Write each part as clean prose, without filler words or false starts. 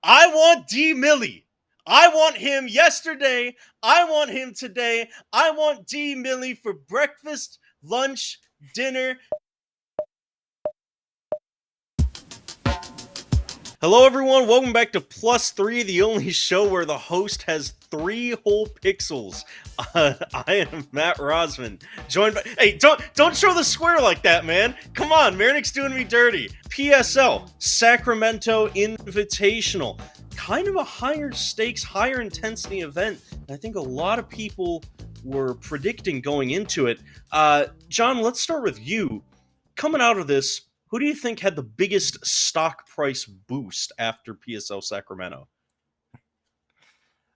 I want D Millie. I want him yesterday. I want him today. I want D Millie for breakfast, lunch, dinner. Hello, everyone. Welcome back to Plus Three, the only show where the host has 3 whole pixels. I am Matt Rosman, joined by. Hey, don't show the square like that, man. Come on, Marnick's doing me dirty. PSL Sacramento Invitational, kind of a higher stakes, higher intensity event. I think a lot of people were predicting going into it. John, let's start with you. Coming out of this, who do you think had the biggest stock price boost after PSL Sacramento?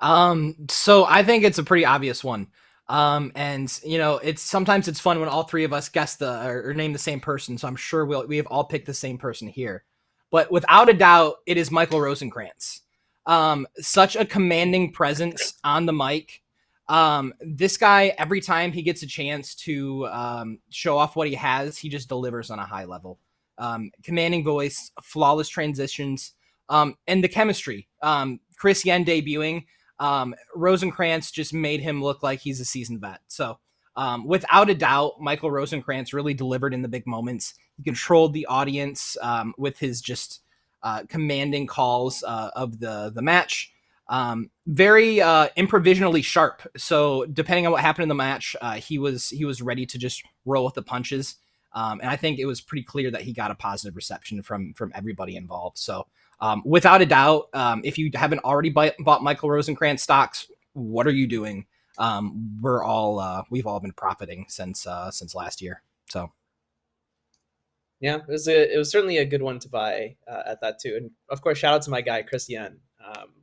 So I think it's a pretty obvious one. And it's sometimes it's fun when all three of us guess or name the same person. So I'm sure we have all picked the same person here. But without a doubt, it is Michael Rosenkrantz. Such a commanding presence on the mic. This guy, every time he gets a chance to show off what he has, he just delivers on a high level. Commanding voice, flawless transitions, and the chemistry. Chris Yen debuting. Rosenkrantz just made him look like he's a seasoned vet. So without a doubt, Michael Rosenkrantz really delivered in the big moments. He controlled the audience with his just commanding calls of the match. Very improvisationally sharp. So depending on what happened in the match, he was ready to just roll with the punches. And I think it was pretty clear that he got a positive reception from everybody involved. So without a doubt, if you haven't already bought Michael Rosenkrantz stocks, what are you doing? We've all been profiting since last year. So yeah, it was certainly a good one to buy at that too. And of course, shout out to my guy Chris Yen.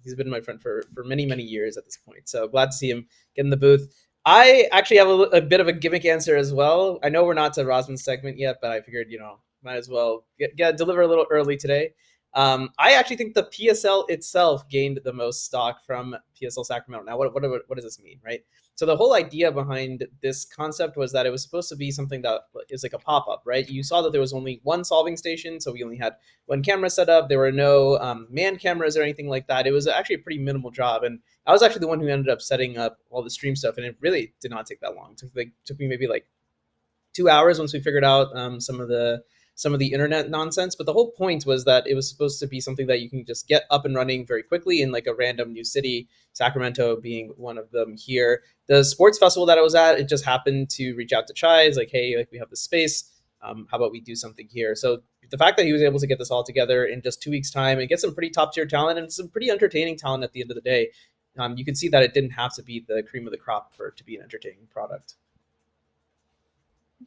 He's been my friend for many years at this point. So glad to see him get in the booth. I actually have a bit of a gimmick answer as well. I know we're not to Rosman's segment yet, but I figured might as well deliver a little early today. I actually think the PSL itself gained the most stock from PSL Sacramento. Now, what does this mean, right? So the whole idea behind this concept was that it was supposed to be something that is like a pop-up, right? You saw that there was only one solving station, so we only had one camera set up. There were no man cameras or anything like that. It was actually a pretty minimal job, and I was actually the one who ended up setting up all the stream stuff, and it really did not take that long. It took me maybe like 2 hours once we figured out some of the internet nonsense. But the whole point was that it was supposed to be something that you can just get up and running very quickly in like a random new city, Sacramento being one of them here. The sports festival that I was at, it just happened to reach out to Chai. It's like, hey, like we have the space. How about we do something here? So the fact that he was able to get this all together in just 2 weeks' time and get some pretty top tier talent and some pretty entertaining talent at the end of the day, you can see that it didn't have to be the cream of the crop for it to be an entertaining product.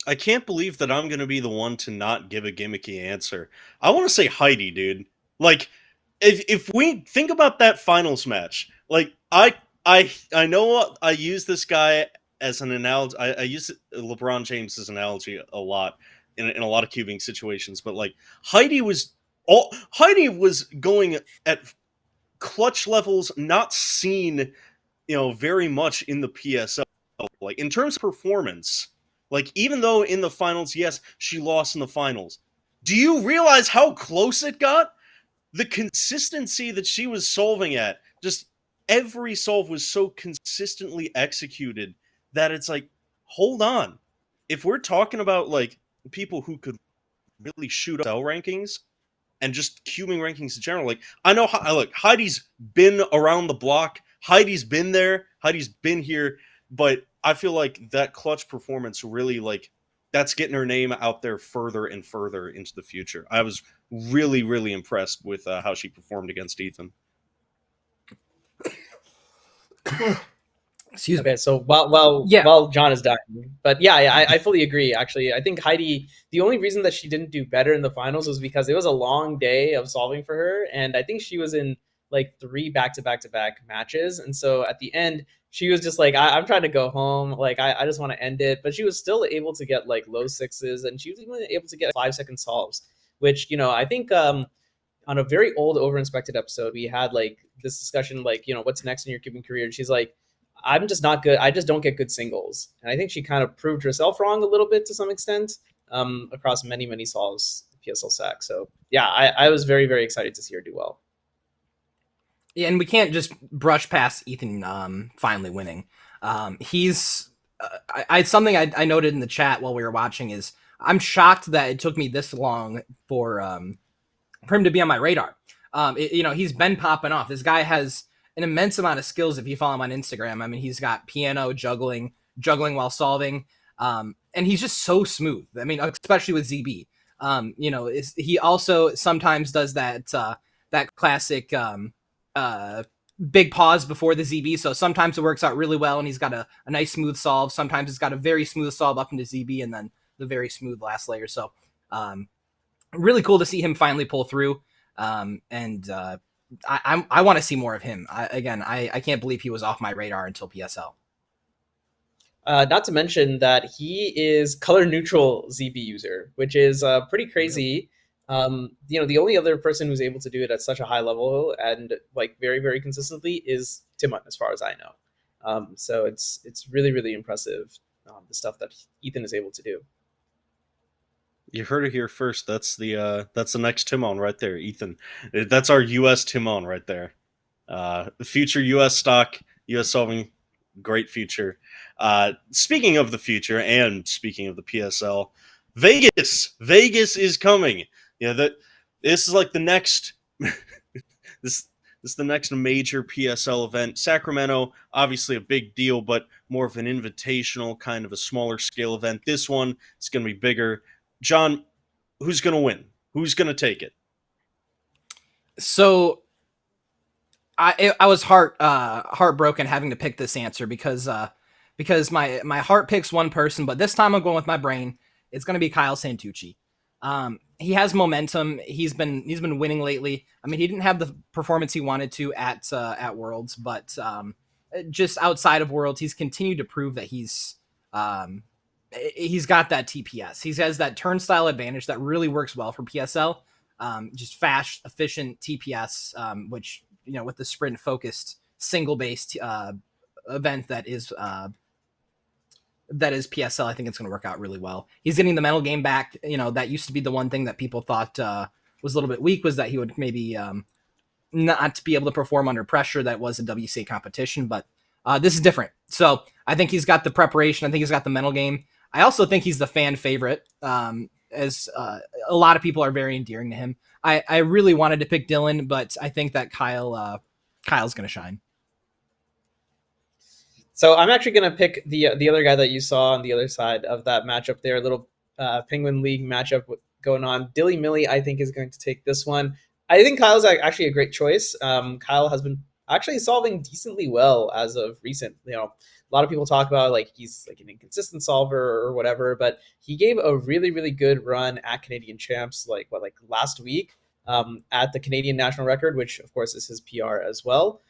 I can't believe that I'm going to be the one to not give a gimmicky answer. I want to say Heidi, dude. Like, if we think about that finals match, like I know I use this guy as an analogy. I use LeBron James as an analogy a lot in a lot of cubing situations. But like Heidi was going at clutch levels not seen, very much in the PSL. Like in terms of performance, like even though in the finals, yes, she lost in the finals. Do you realize how close it got? The consistency that she was solving at, just every solve was so consistently executed that it's like, hold on. If we're talking about like people who could really shoot up cell rankings and just cubing rankings in general, like I know look, Heidi's been around the block, Heidi's been there, Heidi's been here, but I feel like that clutch performance really like that's getting her name out there further and further into the future. I was really impressed with how she performed against Ethan. Excuse me. Okay, so while John is dying, but yeah, I fully agree. Actually, I think Heidi, the only reason that she didn't do better in the finals was because it was a long day of solving for her, and I think she was in like 3 back-to-back matches, and so at the end she was just like, I'm trying to go home, like I just want to end it, but she was still able to get like low sixes, and she was even able to get 5-second solves, which I think on a very old over-inspected episode we had like this discussion, like what's next in your cubing career, and she's like, I'm just not good. I just don't get good singles. And I think she kind of proved herself wrong a little bit to some extent across many solves PSL Sac. So yeah, I was very excited to see her do well. Yeah, and we can't just brush past Ethan finally winning. He's something I noted in the chat while we were watching is I'm shocked that it took me this long for him to be on my radar. He's been popping off. This guy has an immense amount of skills. If you follow him on Instagram, I mean, he's got piano, juggling while solving, and he's just so smooth. I mean, especially with ZB. He also sometimes does that classic big pause before the ZB. So sometimes it works out really well, and he's got a nice smooth solve. Sometimes it's got a very smooth solve up into ZB, and then the very smooth last layer. So really cool to see him finally pull through. I want to see more of him. I can't believe he was off my radar until PSL. Not to mention that he is color neutral ZB user, which is pretty crazy. The only other person who's able to do it at such a high level and like very, very consistently is Timon, as far as I know. So it's really, really impressive, the stuff that Ethan is able to do. You heard it here first. That's the next Timon right there, Ethan. That's our U.S. Timon right there. The future U.S. stock, U.S. solving, great future. Speaking of the future, and speaking of the PSL, Vegas is coming. Yeah, this is like the next this is the next major PSL event. Sacramento, obviously a big deal, but more of an invitational, kind of a smaller scale event. This one is going to be bigger. John, who's going to win? Who's going to take it? So I was heartbroken having to pick this answer because my heart picks one person, but this time I'm going with my brain. It's going to be Kyle Santucci. He has momentum. He's been winning lately. I mean, he didn't have the performance he wanted to at Worlds, but just outside of Worlds, he's continued to prove that he's got that TPS. He has that turnstile advantage that really works well for PSL. Just fast, efficient TPS, which with the sprint focused single based event that is PSL, I think it's going to work out really well. He's getting the mental game back. That used to be the one thing that people thought was a little bit weak, was that he would maybe not be able to perform under pressure. That was a WCA competition, but this is different. So I think he's got the preparation. I think he's got the mental game. I also think he's the fan favorite, as a lot of people are very endearing to him. I really wanted to pick Dylan, but I think that Kyle's going to shine. So I'm actually going to pick the other guy that you saw on the other side of that matchup there, little Penguin League matchup going on. Dilly Millie, I think, is going to take this one. I think Kyle's actually a great choice. Kyle has been actually solving decently well as of recent. A lot of people talk about like he's like an inconsistent solver or whatever, but he gave a really, really good run at Canadian Champs like last week at the Canadian national record, which of course is his PR as well.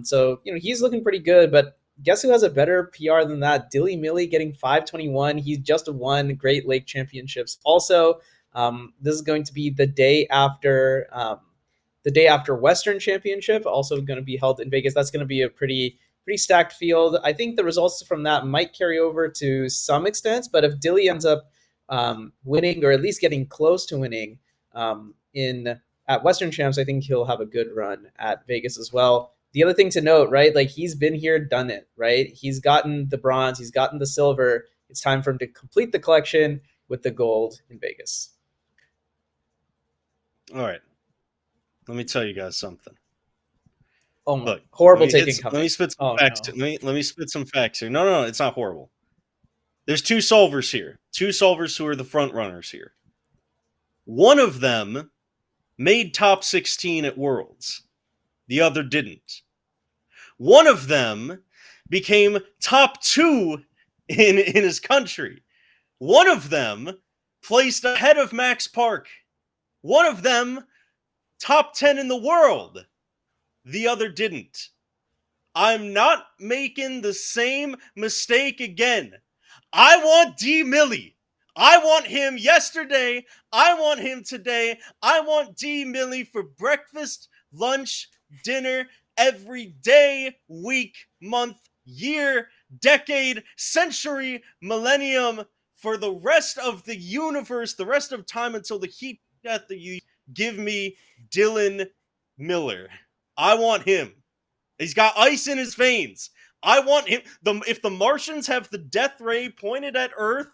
So he's looking pretty good, but guess who has a better PR than that? Dilly Millie getting 521. He just won Great Lake Championships. Also, this is going to be the day after Western Championship, also going to be held in Vegas. That's going to be a pretty stacked field. I think the results from that might carry over to some extent, but if Dilly ends up winning, or at least getting close to winning at Western Champs, I think he'll have a good run at Vegas as well. The other thing to note, right, like he's been here, done it, right? He's gotten the bronze, he's gotten the silver. It's time for him to complete the collection with the gold in Vegas. All right. Let me tell you guys something. Oh, look, horrible taking. Let me spit some facts. No. Let me spit some facts here. No, it's not horrible. There's two solvers here. Two solvers who are the front runners here. One of them made top 16 at Worlds. The other didn't. One of them became top 2 in his country. One of them placed ahead of Max Park. One of them top 10 in the world. The other didn't. I'm not making the same mistake again. I want D Millie. I want him yesterday. I want him today. I want D Millie for breakfast, lunch, dinner, every day, week, month, year, decade, century, millennium, for the rest of the universe, the rest of time, until the heat death that you give me Dylan Miller. I want him. He's got ice in his veins. I want him. If the Martians have the death ray pointed at Earth,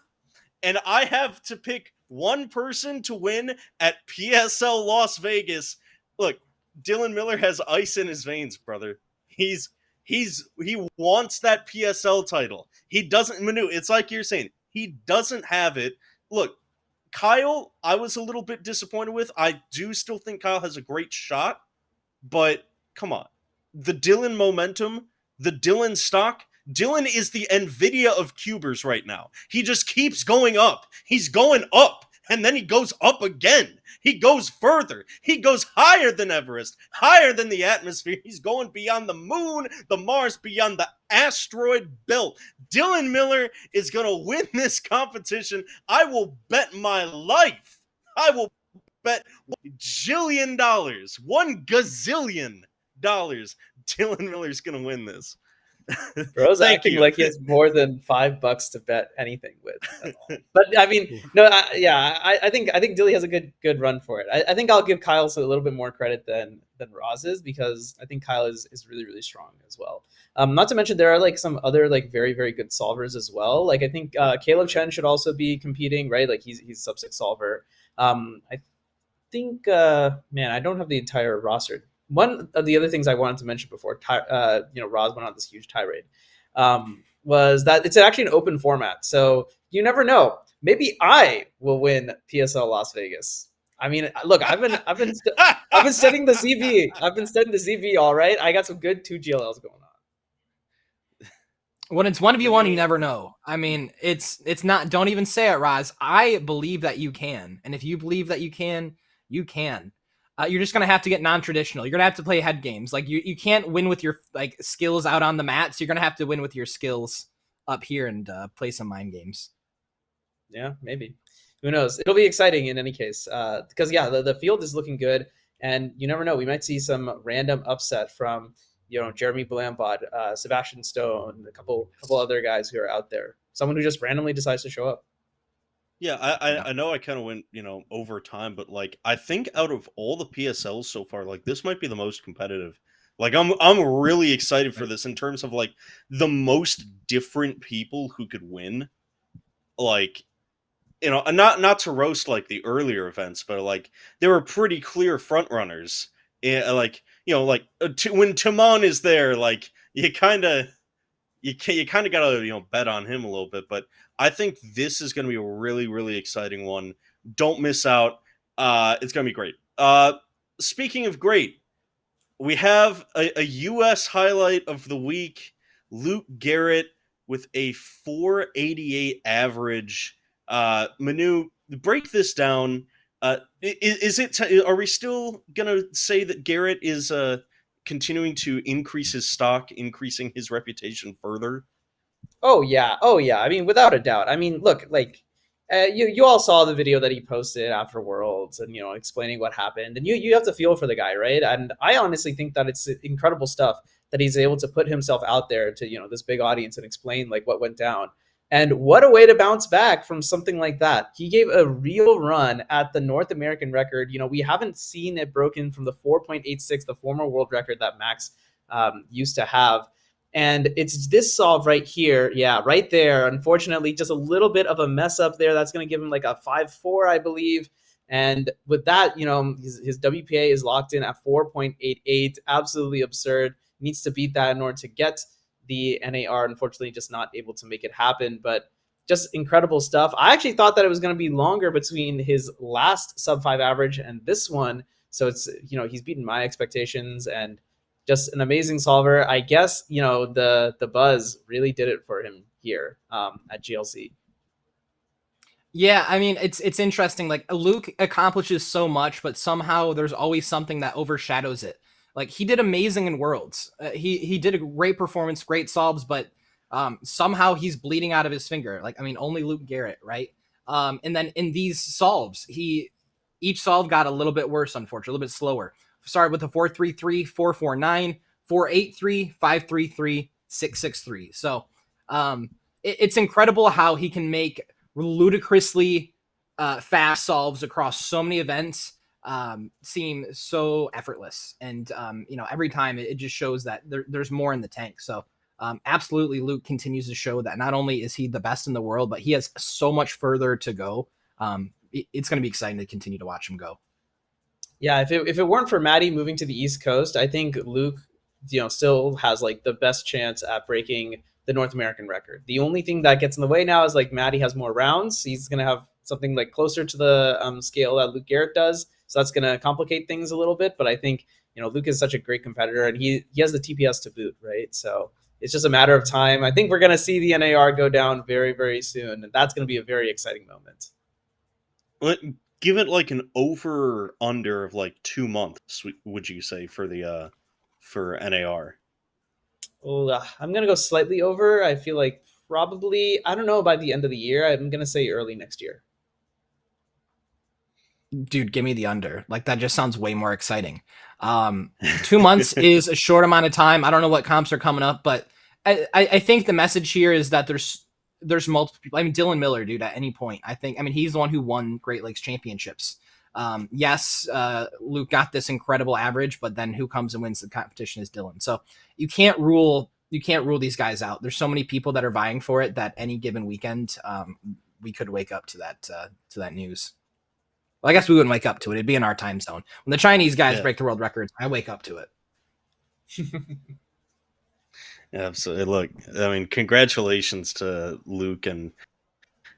and I have to pick one person to win at PSL Las Vegas, look, Dylan Miller has ice in his veins, brother. He wants that PSL title. He doesn't, Manu. It's like you're saying, he doesn't have it. Look, Kyle, I was a little bit disappointed with. I do still think Kyle has a great shot, but come on. The Dylan momentum, the Dylan stock, Dylan is the Nvidia of cubers right now. He just keeps going up. He's going up, and then he goes up again. He goes further. He goes higher than Everest, higher than the atmosphere. He's going beyond the moon, the Mars, beyond the asteroid belt. Dylan Miller is going to win this competition. I will bet my life. I will bet $1 gazillion dollars. Dylan Miller's going to win this. Bro's Thank acting you. like he has more than $5 to bet anything with. At all. But I mean, no, I think Dilly has a good run for it. I think I'll give Kyle a little bit more credit than Roz is, because I think Kyle is really, really strong as well. Not to mention there are like some other like very, very good solvers as well. Like I think Caleb Chen should also be competing, right? Like he's sub 6 solver. I think man, I don't have the entire roster. One of the other things I wanted to mention before, Roz went on this huge tirade, was that it's actually an open format. So you never know. Maybe I will win PSL Las Vegas. I mean, look, I've been studying the ZB. I've been studying the ZB. All right, I got some good 2 GLLs going on. When it's 1v1, you never know. I mean, it's not. Don't even say it, Roz. I believe that you can, and if you believe that you can, you can. You're just gonna have to get non-traditional. You're gonna have to play head games. Like you can't win with your like skills out on the mat. So you're gonna have to win with your skills up here and play some mind games. Yeah, maybe. Who knows? It'll be exciting in any case, because the field is looking good, and you never know. We might see some random upset from Jeremy Blambot, Sebastian Stone, a couple other guys who are out there. Someone who just randomly decides to show up. Yeah, I know I kind of went, over time, but like I think out of all the PSLs so far, like this might be the most competitive. Like I'm really excited for this in terms of like the most different people who could win. Like, not to roast like the earlier events, but like there were pretty clear front runners. Like, when Timon is there, like you kind of gotta bet on him a little bit. But I think this is gonna be a really, really exciting one. Don't miss out. It's gonna be great. Speaking of great, we have a US highlight of the week. Luke Garrett with a 488 average. Manu, break this down. Is it? Are we still gonna say that Garrett is continuing to increase his stock, increasing his reputation further? Oh yeah. I mean, without a doubt. I mean, look, like you all saw the video that he posted after Worlds, and explaining what happened, and you have to feel for the guy, right? And I honestly think that it's incredible stuff that he's able to put himself out there to this big audience and explain like what went down. And what a way to bounce back from something like that. He gave a real run at the North American record. We haven't seen it broken from the 4.86, the former world record that Max used to have. And it's this solve right here. Yeah, right there. Unfortunately, just a little bit of a mess up there. That's going to give him like a 5.4, I believe. And with that, his WPA is locked in at 4.88. Absolutely absurd. Needs to beat that in order to get the NAR. Unfortunately, just not able to make it happen. But just incredible stuff. I actually thought that it was going to be longer between his last sub 5 average and this one. So it's, he's beaten my expectations, and just an amazing solver. I guess, the buzz really did it for him here at GLC. Yeah, I mean, it's interesting. Like Luke accomplishes so much, but somehow there's always something that overshadows it. Like he did amazing in Worlds. He did a great performance, great solves, but somehow he's bleeding out of his finger. Like, I mean, only Luke Garrett, right? And then in these solves, each solve got a little bit worse, unfortunately, a little bit slower. Started with a 4.33, 4.49, 4.83, 5.33, 6.63. So it's incredible how he can make ludicrously fast solves across so many events. seem so effortless. And, every time it just shows that there's more in the tank. So absolutely, Luke continues to show that not only is he the best in the world, but he has so much further to go. It's going to be exciting to continue to watch him go. Yeah, if it weren't for Maddie moving to the East Coast, I think Luke, still has like the best chance at breaking the North American record. The only thing that gets in the way now is like Maddie has more rounds. He's gonna have something like closer to the scale that Luke Garrett does, so that's gonna complicate things a little bit. But I think Luke is such a great competitor, and he has the TPS to boot, right? So it's just a matter of time. I think we're gonna see the NAR go down very, very soon, and that's gonna be a very exciting moment. Give it like an over under of like 2 months, would you say, for the for NAR? Well, I'm gonna go slightly over. I feel like probably, I don't know, by the end of the year. I'm gonna say early next year. Dude, give me the under. Like, that just sounds way more exciting. 2 months is a short amount of time. I don't know what comps are coming up, but I think the message here is that there's multiple people. I mean, Dylan Miller, dude, at any point, he's the one who won Great Lakes championships. Yes, Luke got this incredible average, but then who comes and wins the competition is Dylan. So you can't rule these guys out. There's so many people that are vying for it that any given weekend, we could wake up to that news. Well, I guess we wouldn't wake up to it. It'd be in our time zone. When the Chinese guys break the world records, I wake up to it. Absolutely. Look, I mean, congratulations to Luke, and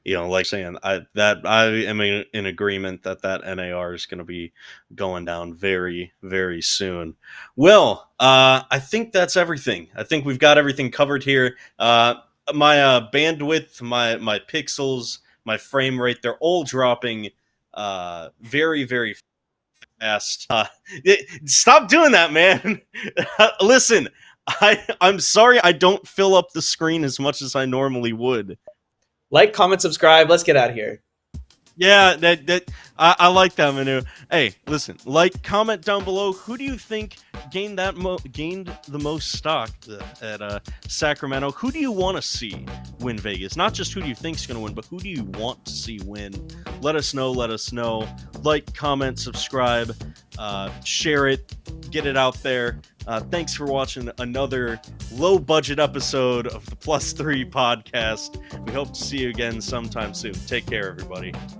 like saying, I am in agreement that NAR is going to be going down very, very soon. Well, I think that's everything. I think we've got everything covered here. My bandwidth, my pixels, my frame rate, they're all dropping very, very fast. Stop doing that, man. Listen, I'm sorry I don't fill up the screen as much as I normally would. Like, comment, subscribe. Let's get out of here. Yeah, I like that, Manu. Hey, listen, like, comment down below. Who do you think gained the most stock at Sacramento? Who do you want to see win Vegas? Not just who do you think's going to win, but who do you want to see win? Let us know. Like, comment, subscribe, share it, get it out there. Thanks for watching another low-budget episode of the Plus 3 podcast. We hope to see you again sometime soon. Take care, everybody.